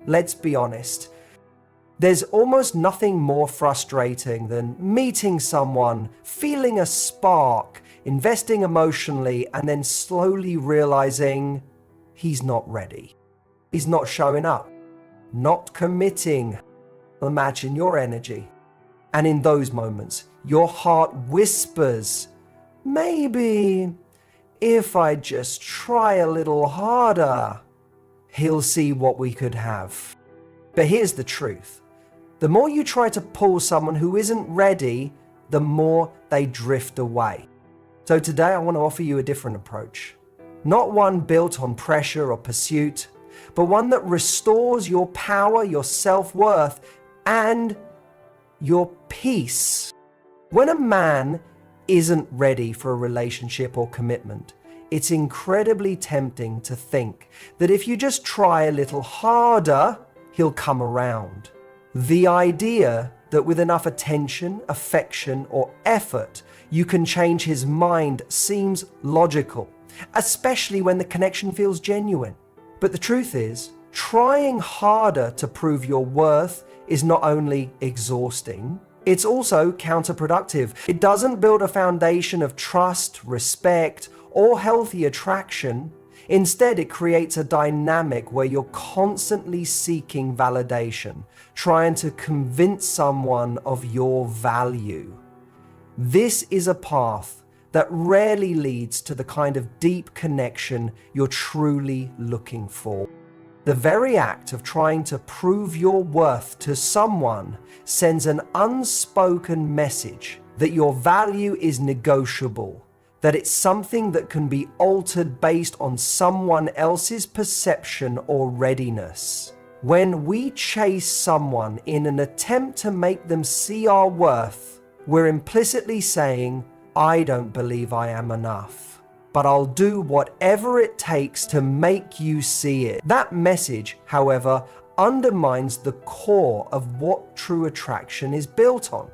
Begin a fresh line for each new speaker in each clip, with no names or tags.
Let's be honest. There's almost nothing more frustrating than meeting someone, feeling a spark, investing emotionally, and then slowly realizing he's not ready. He's not showing up, not committing, matching your energy. And in those moments, your heart whispers, maybe if I just try a little harder, he'll see what we could have. But here's the truth. The more you try to pull someone who isn't ready, the more they drift away. So today I want to offer you a different approach. Not one built on pressure or pursuit, but one that restores your power, your self-worth, and your peace. When a man isn't ready for a relationship or commitment, it's incredibly tempting to think that if you just try a little harder, he'll come around. The idea that with enough attention, affection, or effort, you can change his mind seems logical, especially when the connection feels genuine. But the truth is, trying harder to prove your worth is not only exhausting, it's also counterproductive. It doesn't build a foundation of trust, respect, or healthy attraction. Instead, it creates a dynamic where you're constantly seeking validation, trying to convince someone of your value. This is a path that rarely leads to the kind of deep connection you're truly looking for. The very act of trying to prove your worth to someone sends an unspoken message that your value is negotiable, that it's something that can be altered based on someone else's perception or readiness. When we chase someone in an attempt to make them see our worth, we're implicitly saying, I don't believe I am enough, but I'll do whatever it takes to make you see it. That message, however, undermines the core of what true attraction is built on: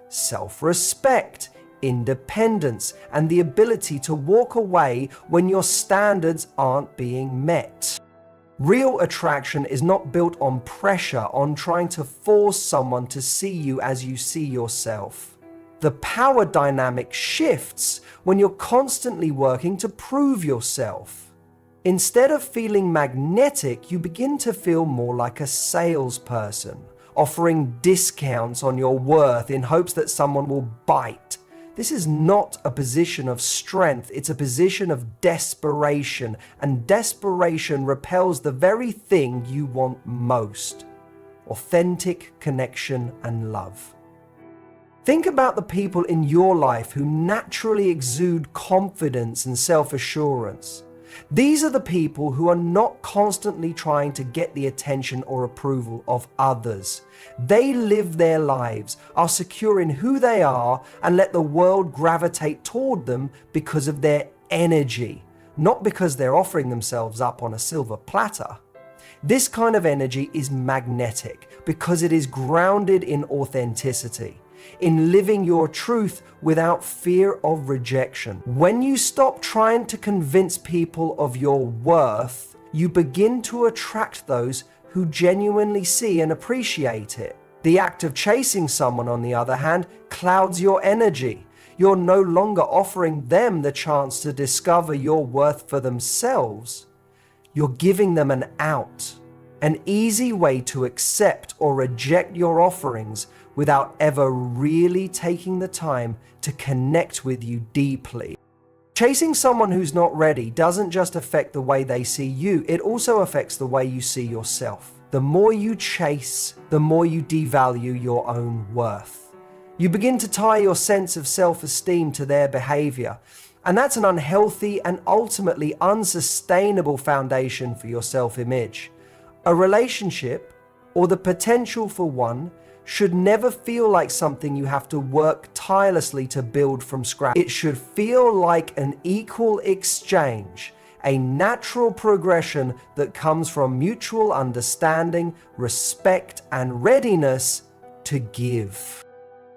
self-respect, independence, and the ability to walk away when your standards aren't being met. Real attraction is not built on pressure, on trying to force someone to see you as you see yourself. The power dynamic shifts when you're constantly working to prove yourself. Instead of feeling magnetic, you begin to feel more like a salesperson, offering discounts on your worth in hopes that someone will bite. This is not a position of strength, it's a position of desperation, and desperation repels the very thing you want most: authentic connection and love. Think about the people in your life who naturally exude confidence and self-assurance. These are the people who are not constantly trying to get the attention or approval of others. They live their lives, are secure in who they are, and let the world gravitate toward them because of their energy, not because they're offering themselves up on a silver platter. This kind of energy is magnetic because it is grounded in authenticity, in living your truth without fear of rejection. When you stop trying to convince people of your worth, you begin to attract those who genuinely see and appreciate it. The act of chasing someone, on the other hand, clouds your energy. You're no longer offering them the chance to discover your worth for themselves. You're giving them an out, an easy way to accept or reject your offerings without ever really taking the time to connect with you deeply. Chasing someone who's not ready doesn't just affect the way they see you, it also affects the way you see yourself. The more you chase, the more you devalue your own worth. You begin to tie your sense of self-esteem to their behavior, and that's an unhealthy and ultimately unsustainable foundation for your self-image. A relationship, or the potential for one, should never feel like something you have to work tirelessly to build from scratch. It should feel like an equal exchange, a natural progression that comes from mutual understanding, respect, and readiness to give.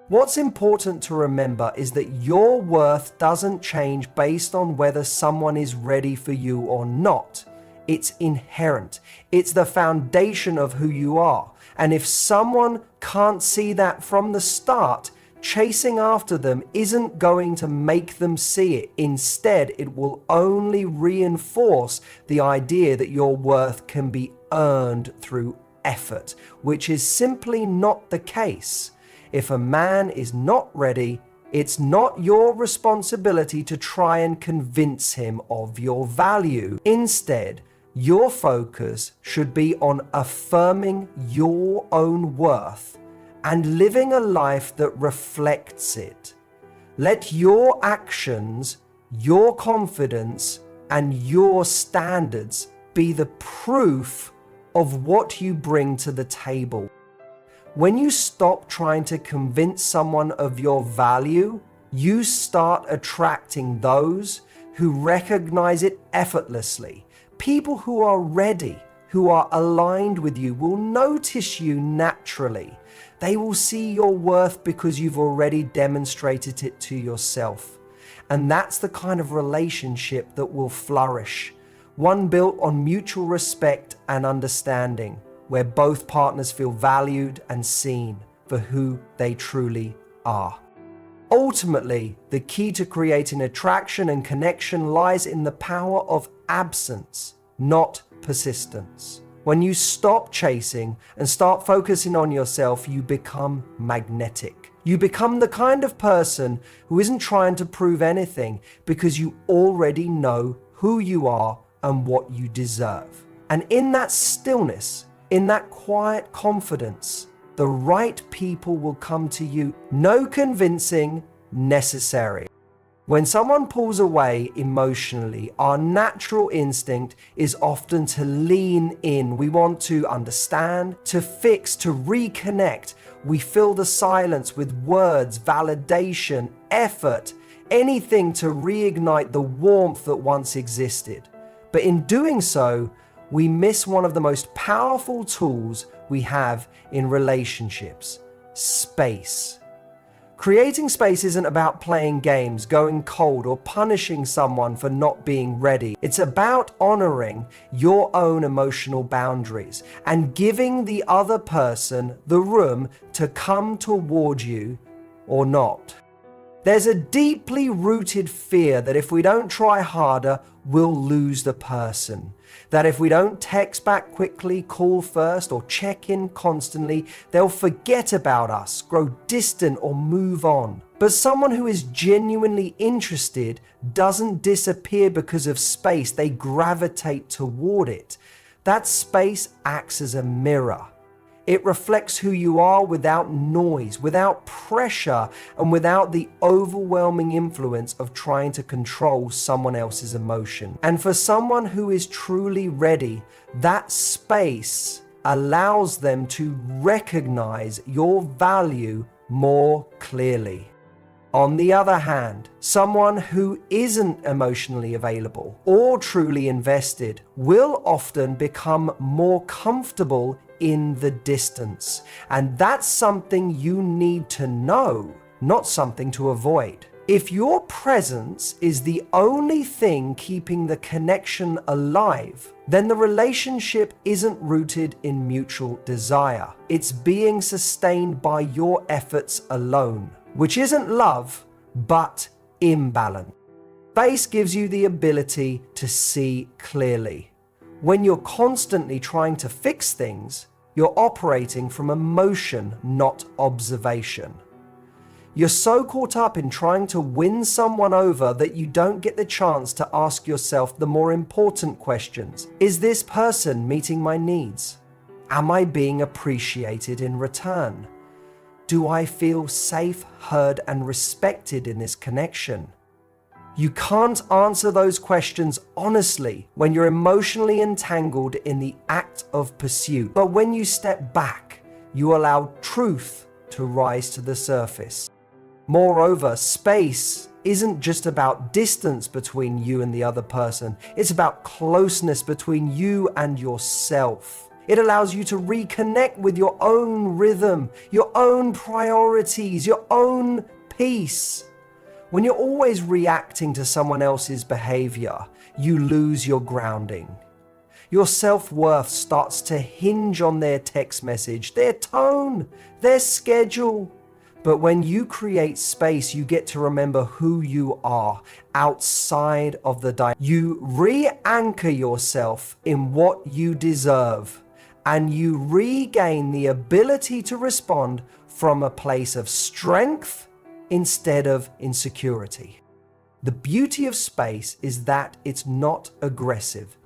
What's important to remember is that your worth doesn't change based on whether someone is ready for you or not. It's inherent. It's the foundation of who you are. And if someone can't see that from the start, chasing after them isn't going to make them see it. Instead, it will only reinforce the idea that your worth can be earned through effort, which is simply not the case. If a man is not ready, it's not your responsibility to try and convince him of your value. Instead, your focus should be on affirming your own worth and living a life that reflects it. Let your actions, your confidence, and your standards be the proof of what you bring to the table. When you stop trying to convince someone of your value, you start attracting those who recognize it effortlessly. People who are ready, who are aligned with you, will notice you naturally. They will see your worth because you've already demonstrated it to yourself. And that's the kind of relationship that will flourish. One built on mutual respect and understanding, where both partners feel valued and seen for who they truly are. Ultimately, the key to creating attraction and connection lies in the power of absence, not persistence. When you stop chasing and start focusing on yourself, you become magnetic. You become the kind of person who isn't trying to prove anything because you already know who you are and what you deserve. And in that stillness, in that quiet confidence, the right people will come to you. No convincing necessary. When someone pulls away emotionally, our natural instinct is often to lean in. We want to understand, to fix, to reconnect. We fill the silence with words, validation, effort, anything to reignite the warmth that once existed. But in doing so, we miss one of the most powerful tools we have in relationships: space. Creating space isn't about playing games, going cold, or punishing someone for not being ready. It's about honoring your own emotional boundaries and giving the other person the room to come toward you or not. There's a deeply rooted fear that if we don't try harder, we'll lose the person. That if we don't text back quickly, call first, or check in constantly, they'll forget about us, grow distant, or move on. But someone who is genuinely interested doesn't disappear because of space. They gravitate toward it. That space acts as a mirror. It reflects who you are without noise, without pressure, and without the overwhelming influence of trying to control someone else's emotion. And for someone who is truly ready, that space allows them to recognize your value more clearly. On the other hand, someone who isn't emotionally available or truly invested will often become more comfortable in the distance. And that's something you need to know, not something to avoid. If your presence is the only thing keeping the connection alive, then the relationship isn't rooted in mutual desire. It's being sustained by your efforts alone, which isn't love, but imbalance. Space gives you the ability to see clearly. When you're constantly trying to fix things, you're operating from emotion, not observation. You're so caught up in trying to win someone over that you don't get the chance to ask yourself the more important questions. Is this person meeting my needs? Am I being appreciated in return? Do I feel safe, heard, and respected in this connection? You can't answer those questions honestly when you're emotionally entangled in the act of pursuit. But when you step back, you allow truth to rise to the surface. Moreover, space isn't just about distance between you and the other person. It's about closeness between you and yourself. It allows you to reconnect with your own rhythm, your own priorities, your own peace. When you're always reacting to someone else's behavior, you lose your grounding. Your self-worth starts to hinge on their text message, their tone, their schedule. But when you create space, you get to remember who you are outside of the dynamic. You re-anchor yourself in what you deserve, and you regain the ability to respond from a place of strength instead of insecurity. The beauty of space is that it's not aggressive.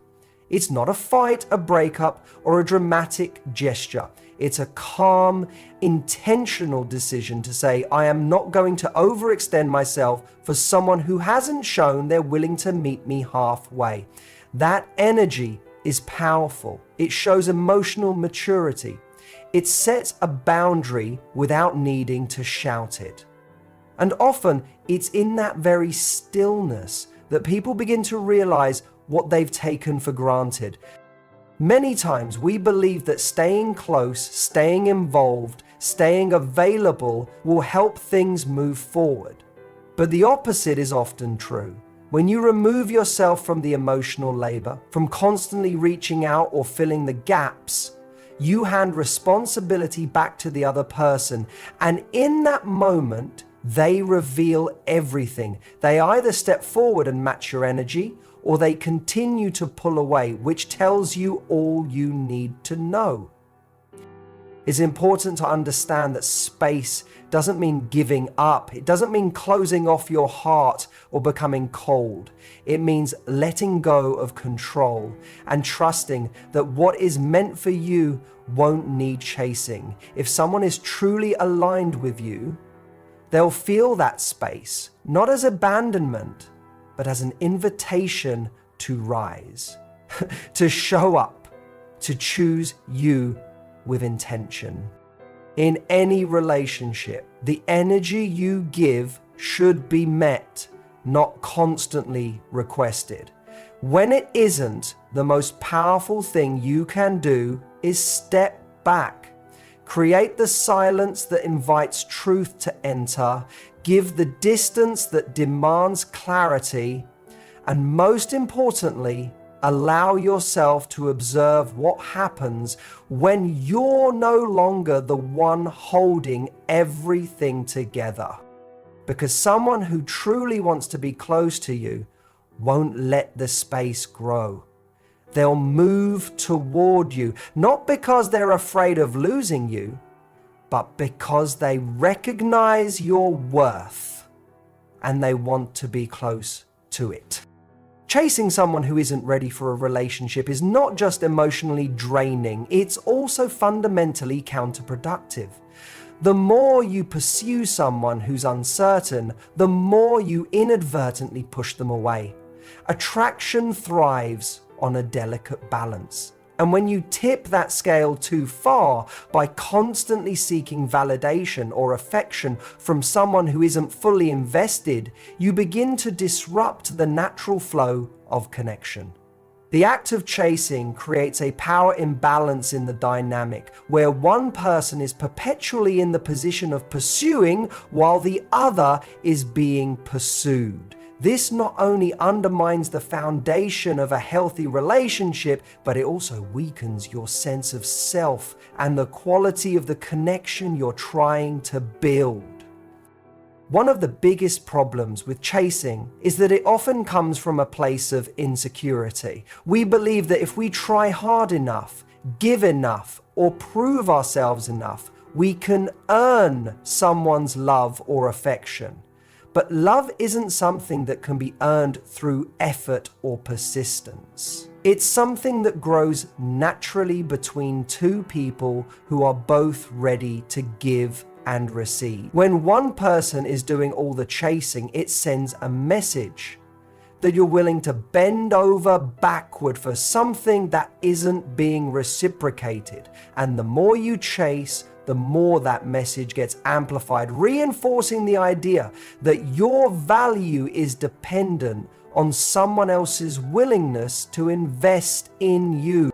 It's not a fight, a breakup, or a dramatic gesture. It's a calm, intentional decision to say, I am not going to overextend myself for someone who hasn't shown they're willing to meet me halfway. That energy is powerful. It shows emotional maturity. It sets a boundary without needing to shout it. And often it's in that very stillness that people begin to realize what they've taken for granted. Many times we believe that staying close, staying involved, staying available will help things move forward. But the opposite is often true. When you remove yourself from the emotional labor, from constantly reaching out or filling the gaps, you hand responsibility back to the other person. And in that moment, they reveal everything. They either step forward and match your energy, or they continue to pull away, which tells you all you need to know. It's important to understand that space doesn't mean giving up. It doesn't mean closing off your heart or becoming cold. It means letting go of control and trusting that what is meant for you won't need chasing. If someone is truly aligned with you, they'll feel that space, not as abandonment, but as an invitation to rise, to show up, to choose you with intention. In any relationship, the energy you give should be met, not constantly requested. When it isn't, the most powerful thing you can do is step back. Create the silence that invites truth to enter, give the distance that demands clarity, and most importantly, allow yourself to observe what happens when you're no longer the one holding everything together. Because someone who truly wants to be close to you won't let the space grow. They'll move toward you, not because they're afraid of losing you, but because they recognize your worth and they want to be close to it. Chasing someone who isn't ready for a relationship is not just emotionally draining, it's also fundamentally counterproductive. The more you pursue someone who's uncertain, the more you inadvertently push them away. Attraction thrives on a delicate balance. And when you tip that scale too far by constantly seeking validation or affection from someone who isn't fully invested, you begin to disrupt the natural flow of connection. The act of chasing creates a power imbalance in the dynamic, where one person is perpetually in the position of pursuing while the other is being pursued. This not only undermines the foundation of a healthy relationship, but it also weakens your sense of self and the quality of the connection you're trying to build. One of the biggest problems with chasing is that it often comes from a place of insecurity. We believe that if we try hard enough, give enough, or prove ourselves enough, we can earn someone's love or affection. But love isn't something that can be earned through effort or persistence. It's something that grows naturally between two people who are both ready to give and receive. When one person is doing all the chasing, it sends a message that you're willing to bend over backward for something that isn't being reciprocated. And the more you chase, the more that message gets amplified, reinforcing the idea that your value is dependent on someone else's willingness to invest in you.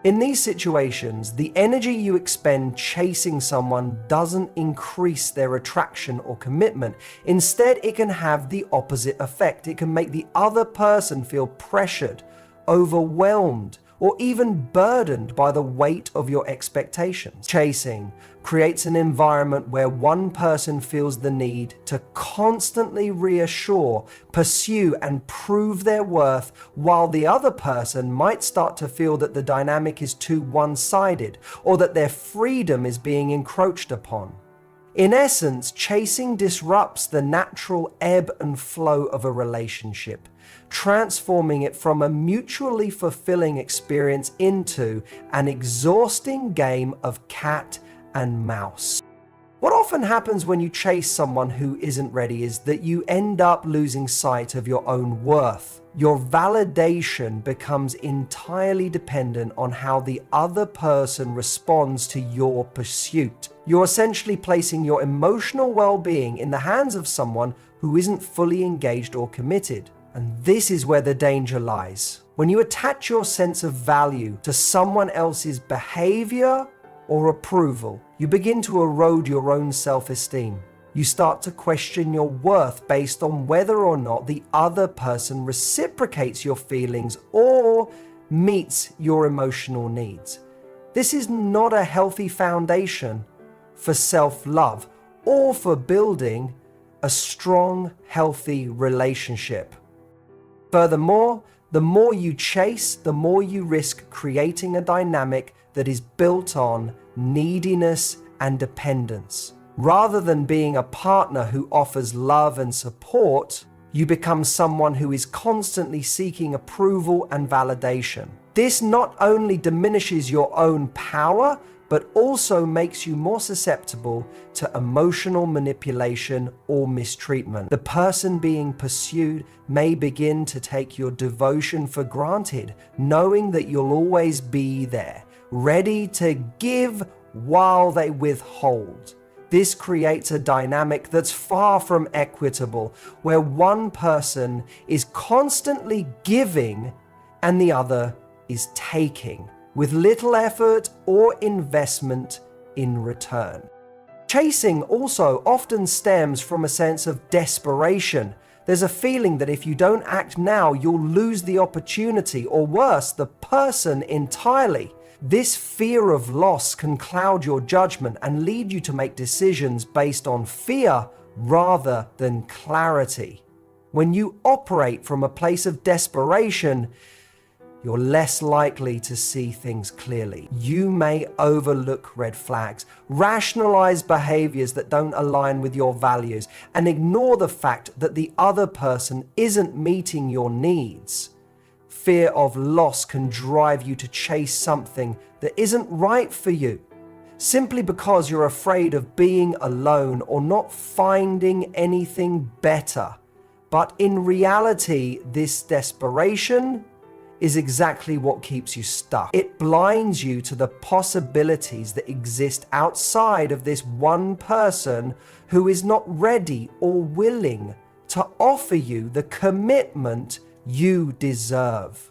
In these situations, the energy you expend chasing someone doesn't increase their attraction or commitment. Instead, it can have the opposite effect. It can make the other person feel pressured, overwhelmed, or even burdened by the weight of your expectations. Chasing creates an environment where one person feels the need to constantly reassure, pursue, and prove their worth, while the other person might start to feel that the dynamic is too one-sided or that their freedom is being encroached upon. In essence, chasing disrupts the natural ebb and flow of a relationship, transforming it from a mutually fulfilling experience into an exhausting game of cat and mouse. What often happens when you chase someone who isn't ready is that you end up losing sight of your own worth. Your validation becomes entirely dependent on how the other person responds to your pursuit. You're essentially placing your emotional well-being in the hands of someone who isn't fully engaged or committed. And this is where the danger lies. When you attach your sense of value to someone else's behavior or approval, you begin to erode your own self-esteem. You start to question your worth based on whether or not the other person reciprocates your feelings or meets your emotional needs. This is not a healthy foundation for self-love or for building a strong, healthy relationship. Furthermore, the more you chase, the more you risk creating a dynamic that is built on neediness and dependence. Rather than being a partner who offers love and support, you become someone who is constantly seeking approval and validation. This not only diminishes your own power, but also makes you more susceptible to emotional manipulation or mistreatment. The person being pursued may begin to take your devotion for granted, knowing that you'll always be there, ready to give while they withhold. This creates a dynamic that's far from equitable, where one person is constantly giving and the other is taking, with little effort or investment in return. Chasing also often stems from a sense of desperation. There's a feeling that if you don't act now, you'll lose the opportunity, or worse, the person entirely. This fear of loss can cloud your judgment and lead you to make decisions based on fear rather than clarity. When you operate from a place of desperation, you're less likely to see things clearly. You may overlook red flags, rationalize behaviors that don't align with your values, and ignore the fact that the other person isn't meeting your needs. Fear of loss can drive you to chase something that isn't right for you, simply because you're afraid of being alone or not finding anything better. But in reality, this desperation is exactly what keeps you stuck. It blinds you to the possibilities that exist outside of this one person who is not ready or willing to offer you the commitment you deserve.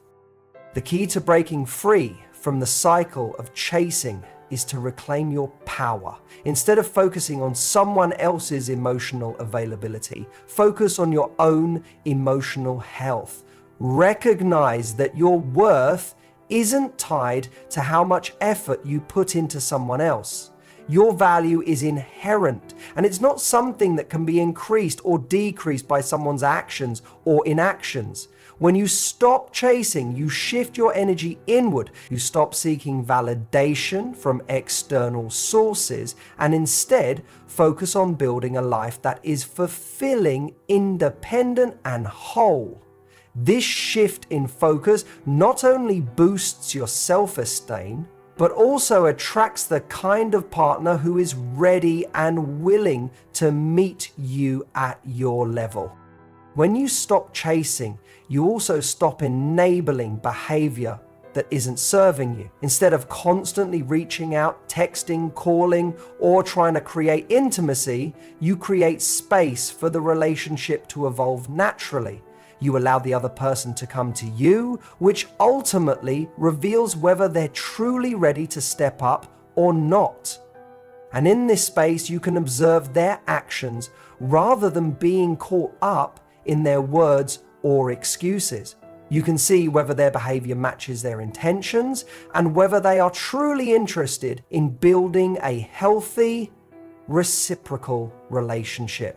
The key to breaking free from the cycle of chasing is to reclaim your power. Instead of focusing on someone else's emotional availability, focus on your own emotional health. Recognize that your worth isn't tied to how much effort you put into someone else. Your value is inherent, and it's not something that can be increased or decreased by someone's actions or inactions. When you stop chasing, you shift your energy inward. You stop seeking validation from external sources and instead focus on building a life that is fulfilling, independent, and whole. This shift in focus not only boosts your self-esteem, but also attracts the kind of partner who is ready and willing to meet you at your level. When you stop chasing, you also stop enabling behavior that isn't serving you. Instead of constantly reaching out, texting, calling, or trying to create intimacy, you create space for the relationship to evolve naturally. You allow the other person to come to you, which ultimately reveals whether they're truly ready to step up or not. And in this space, you can observe their actions rather than being caught up in their words or excuses. You can see whether their behavior matches their intentions and whether they are truly interested in building a healthy, reciprocal relationship.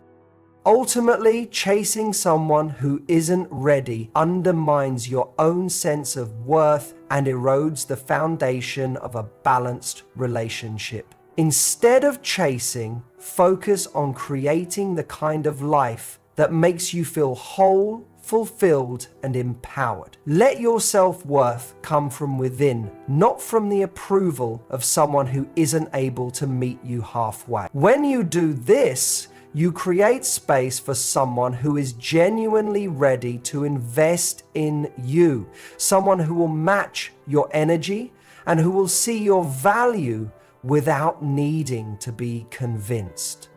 Ultimately, chasing someone who isn't ready undermines your own sense of worth and erodes the foundation of a balanced relationship. Instead of chasing, focus on creating the kind of life that makes you feel whole, fulfilled, and empowered. Let your self-worth come from within, not from the approval of someone who isn't able to meet you halfway. When you do this, you create space for someone who is genuinely ready to invest in you, someone who will match your energy and who will see your value without needing to be convinced.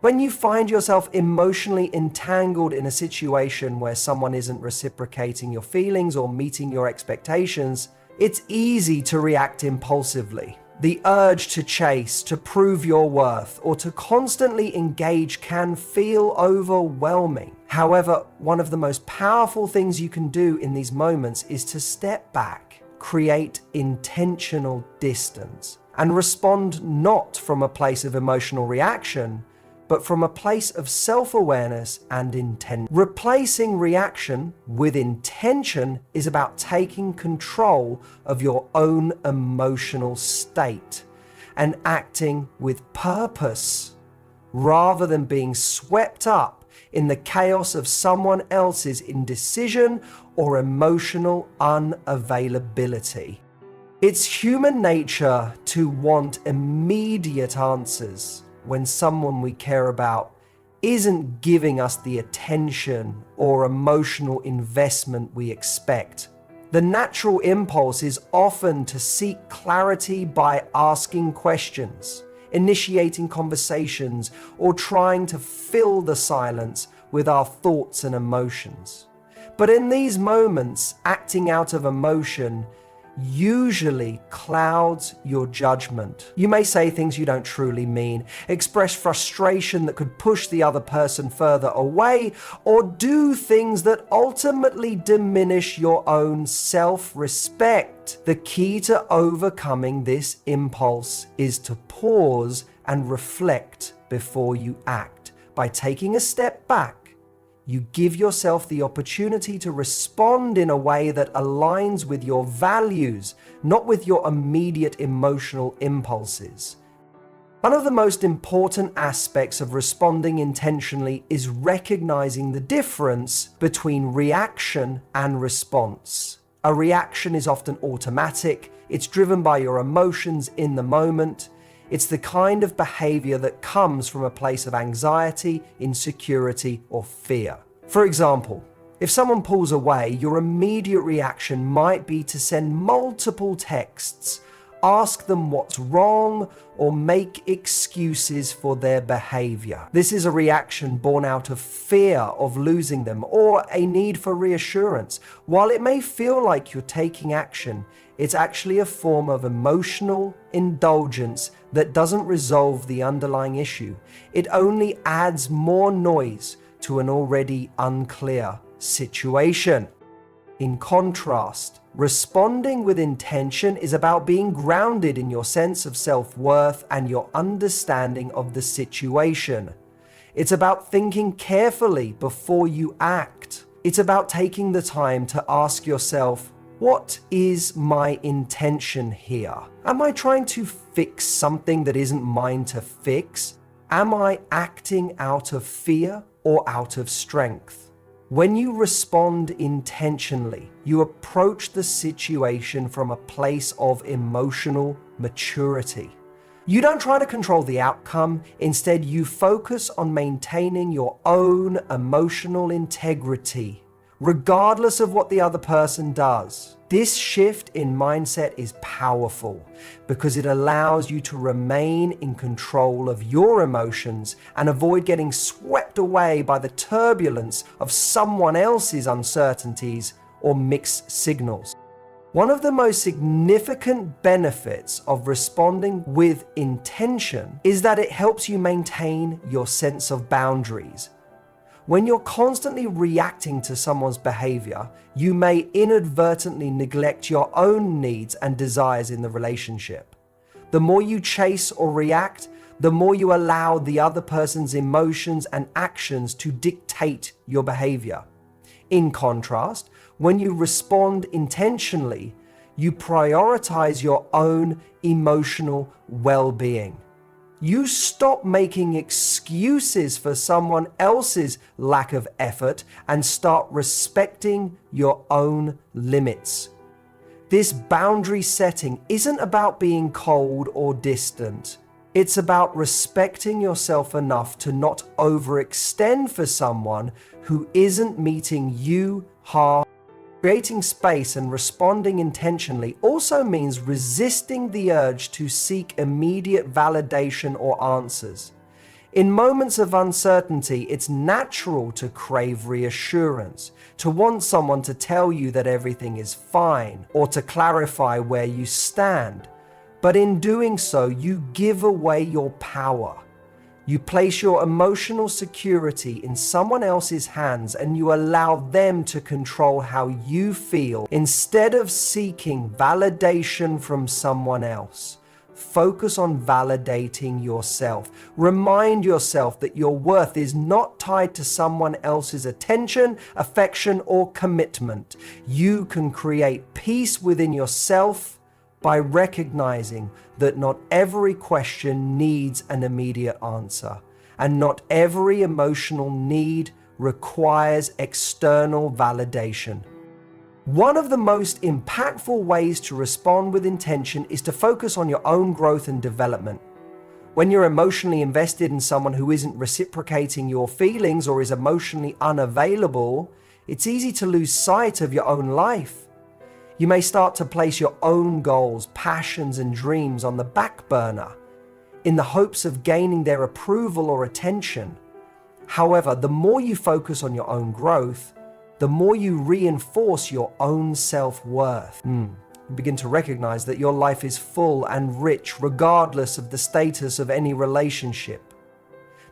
When you find yourself emotionally entangled in a situation where someone isn't reciprocating your feelings or meeting your expectations, it's easy to react impulsively. The urge to chase, to prove your worth, or to constantly engage can feel overwhelming. However, one of the most powerful things you can do in these moments is to step back, create intentional distance, and respond not from a place of emotional reaction, but from a place of self-awareness and intent. Replacing reaction with intention is about taking control of your own emotional state and acting with purpose rather than being swept up in the chaos of someone else's indecision or emotional unavailability. It's human nature to want immediate answers when someone we care about isn't giving us the attention or emotional investment we expect. The natural impulse is often to seek clarity by asking questions, initiating conversations, or trying to fill the silence with our thoughts and emotions. But in these moments, acting out of emotion usually clouds your judgment. You may say things you don't truly mean, express frustration that could push the other person further away, or do things that ultimately diminish your own self-respect. The key to overcoming this impulse is to pause and reflect before you act. By taking a step back, you give yourself the opportunity to respond in a way that aligns with your values, not with your immediate emotional impulses. One of the most important aspects of responding intentionally is recognizing the difference between reaction and response. A reaction is often automatic, it's driven by your emotions in the moment. It's the kind of behavior that comes from a place of anxiety, insecurity, or fear. For example, if someone pulls away, your immediate reaction might be to send multiple texts, ask them what's wrong, or make excuses for their behavior. This is a reaction born out of fear of losing them or a need for reassurance. While it may feel like you're taking action, it's actually a form of emotional indulgence that doesn't resolve the underlying issue. It only adds more noise to an already unclear situation. In contrast, responding with intention is about being grounded in your sense of self-worth and your understanding of the situation. It's about thinking carefully before you act. It's about taking the time to ask yourself, what is my intention here? Am I trying to fix something that isn't mine to fix? Am I acting out of fear or out of strength? When you respond intentionally, you approach the situation from a place of emotional maturity. You don't try to control the outcome. Instead, you focus on maintaining your own emotional integrity, regardless of what the other person does. This shift in mindset is powerful because it allows you to remain in control of your emotions and avoid getting swept away by the turbulence of someone else's uncertainties or mixed signals. One of the most significant benefits of responding with intention is that it helps you maintain your sense of boundaries. When you're constantly reacting to someone's behavior, you may inadvertently neglect your own needs and desires in the relationship. The more you chase or react, the more you allow the other person's emotions and actions to dictate your behavior. In contrast, when you respond intentionally, you prioritize your own emotional well-being. You stop making excuses for someone else's lack of effort and start respecting your own limits. This boundary setting isn't about being cold or distant. It's about respecting yourself enough to not overextend for someone who isn't meeting you half. Creating space and responding intentionally also means resisting the urge to seek immediate validation or answers. In moments of uncertainty, it's natural to crave reassurance, to want someone to tell you that everything is fine, or to clarify where you stand. But in doing so, you give away your power. You place your emotional security in someone else's hands and you allow them to control how you feel instead of seeking validation from someone else. Focus on validating yourself. Remind yourself that your worth is not tied to someone else's attention, affection, or commitment. You can create peace within yourself by recognizing that not every question needs an immediate answer, and not every emotional need requires external validation. One of the most impactful ways to respond with intention is to focus on your own growth and development. When you're emotionally invested in someone who isn't reciprocating your feelings or is emotionally unavailable, it's easy to lose sight of your own life. You may start to place your own goals, passions, and dreams on the back burner in the hopes of gaining their approval or attention. However, the more you focus on your own growth, the more you reinforce your own self-worth. You begin to recognize that your life is full and rich regardless of the status of any relationship.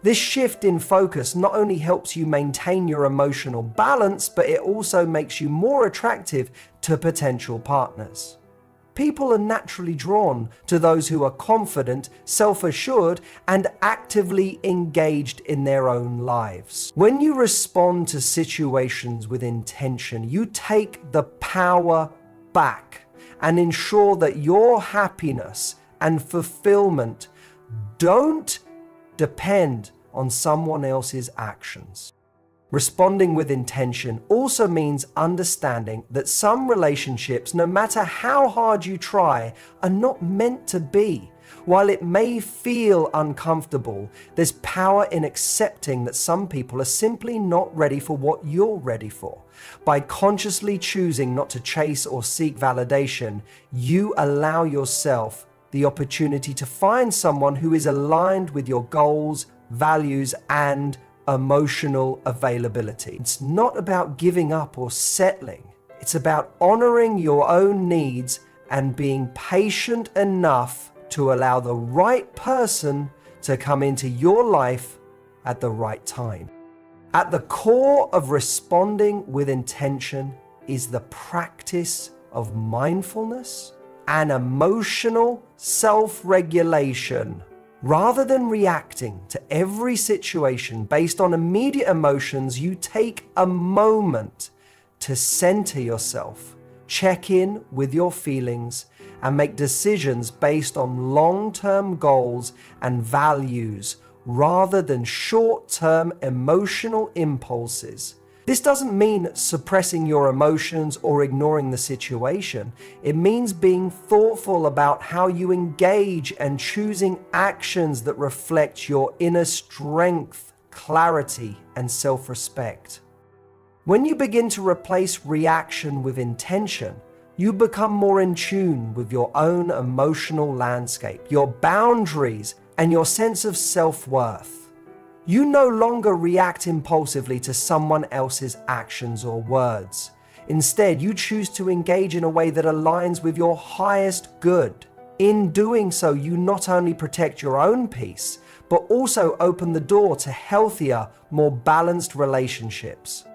This shift in focus not only helps you maintain your emotional balance, but it also makes you more attractive to potential partners. People are naturally drawn to those who are confident, self-assured, and actively engaged in their own lives. When you respond to situations with intention, you take the power back and ensure that your happiness and fulfillment don't depend on someone else's actions. Responding with intention also means understanding that some relationships, no matter how hard you try, are not meant to be. While it may feel uncomfortable, there's power in accepting that some people are simply not ready for what you're ready for. By consciously choosing not to chase or seek validation, you allow yourself the opportunity to find someone who is aligned with your goals, values, and emotional availability. It's not about giving up or settling. It's about honoring your own needs and being patient enough to allow the right person to come into your life at the right time. At the core of responding with intention is the practice of mindfulness and emotional self-regulation. Rather than reacting to every situation based on immediate emotions, you take a moment to center yourself, check in with your feelings, and make decisions based on long-term goals and values rather than short-term emotional impulses. This doesn't mean suppressing your emotions or ignoring the situation. It means being thoughtful about how you engage and choosing actions that reflect your inner strength, clarity, and self-respect. When you begin to replace reaction with intention, you become more in tune with your own emotional landscape, your boundaries, and your sense of self-worth. You no longer react impulsively to someone else's actions or words. Instead, you choose to engage in a way that aligns with your highest good. In doing so, you not only protect your own peace, but also open the door to healthier, more balanced relationships.